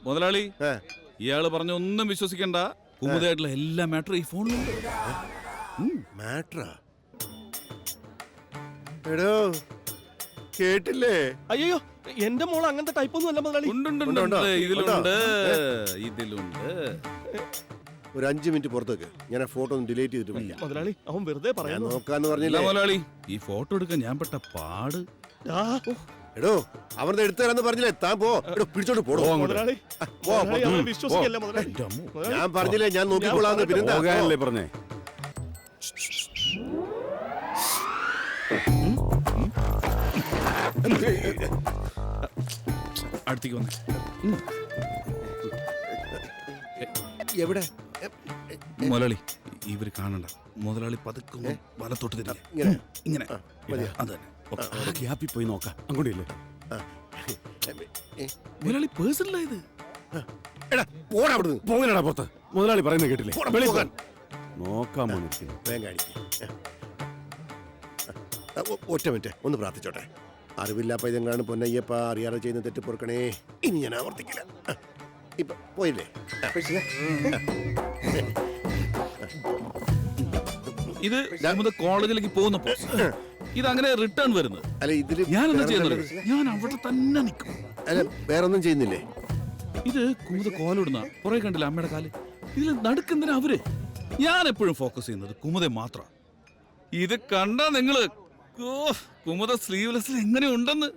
മുതലാളി ഇയാള് പറഞ്ഞ ഒന്നും വിശ്വസിക്കണ്ട. കുമുദയായിട്ടുള്ള എല്ലാ മാറ്ററും ഈ ഫോണിലുണ്ട്. മാറ്ററാ? എടോ കേട്ടില്ലേ? അയ്യോ എന്റെ മോൾ അങ്ങനത്തെ ടൈപ്പ് ഒന്നും അല്ല മുതലാളി. ഇതിലുണ്ട്. ഒരു 5 മിനിറ്റ് പുറത്തേക്ക് ഞാൻ ആ ഫോട്ടോ ഒന്ന് ഡിലീറ്റ് ചെയ്തിട്ടില്ല മുതലാളി. അവൻ വെറുതെ പറയാൻ നോക്കാന്ന് പറഞ്ഞില്ല മുതലാളി. ഈ ഫോട്ടോ എടുക്കാൻ ഞാൻ പെട്ട പാട്. എടോ അവരുടെ എടുത്തു തരാന്ന് പറഞ്ഞില്ലേ? താൻ പോ. പിടിച്ചോണ്ട് പോടോ. വിശ്വസിക്കല്ല മുതലാളി. ഞാൻ പറഞ്ഞില്ലേ ഞാൻ നോക്കിക്കൊള്ളാന്ന്. പിന്നെ പറഞ്ഞേ. അടുത്തേക്ക് വന്നേ. എവിടെ മുതലാളി ഇവര് കാണണ്ട. മുതലാളി പതുക്കെ വലത്തോട്ട് തിരികെ ഇങ്ങനെ. അത് തന്നെ. ഗ്യാപ്പിൽ പോയി നോക്കാം. അങ്ങോട്ടില്ലേ മുതലാളി പേഴ്സണലാ ഇത്. പോകാനാ പുറത്ത്. മുതലാളി പറയുന്നത് കേട്ടില്ലേ? നോക്കാൻ ഒറ്റ മിനിറ്റ് ഒന്ന് പ്രാർത്ഥിച്ചോട്ടെ. അറിവില്ല പൈതങ്ങളാണ് പൊന്നയ്യപ്പ. അറിയാതെ ചെയ്യുന്ന തെറ്റ് പൊറുക്കണേ. ഇനി ഞാൻ ആവർത്തിക്കില്ല. ഇപ്പൊ പോയില്ലേ? ഇത് കോളേജിലേക്ക് പോകുന്ന പോസ്റ്റ്. ഇതങ്ങനെ റിട്ടേൺ വരുന്നത്. അല്ല ഇതില് ഞാനെന്താ ചെയ്യുന്നത്? ഞാൻ അവിടെ തന്നെ നിൽക്കും. അല്ല വേറൊന്നും ചെയ്യുന്നില്ലേ? ഇത് കുമുദ കോലിടുന്ന കുറെ കണ്ടില്ല അമ്മയുടെ കാല്. ഇതിൽ നടുക്കെന്തിനാ അവര്? ഞാൻ എപ്പോഴും ഫോക്കസ് ചെയ്യുന്നത് കുമുദ മാത്രം. ഇത് കണ്ടാ നിങ്ങള് കുമുദ സ്ലീവ്ലെസ്സിൽ എങ്ങനെ ഉണ്ടെന്ന്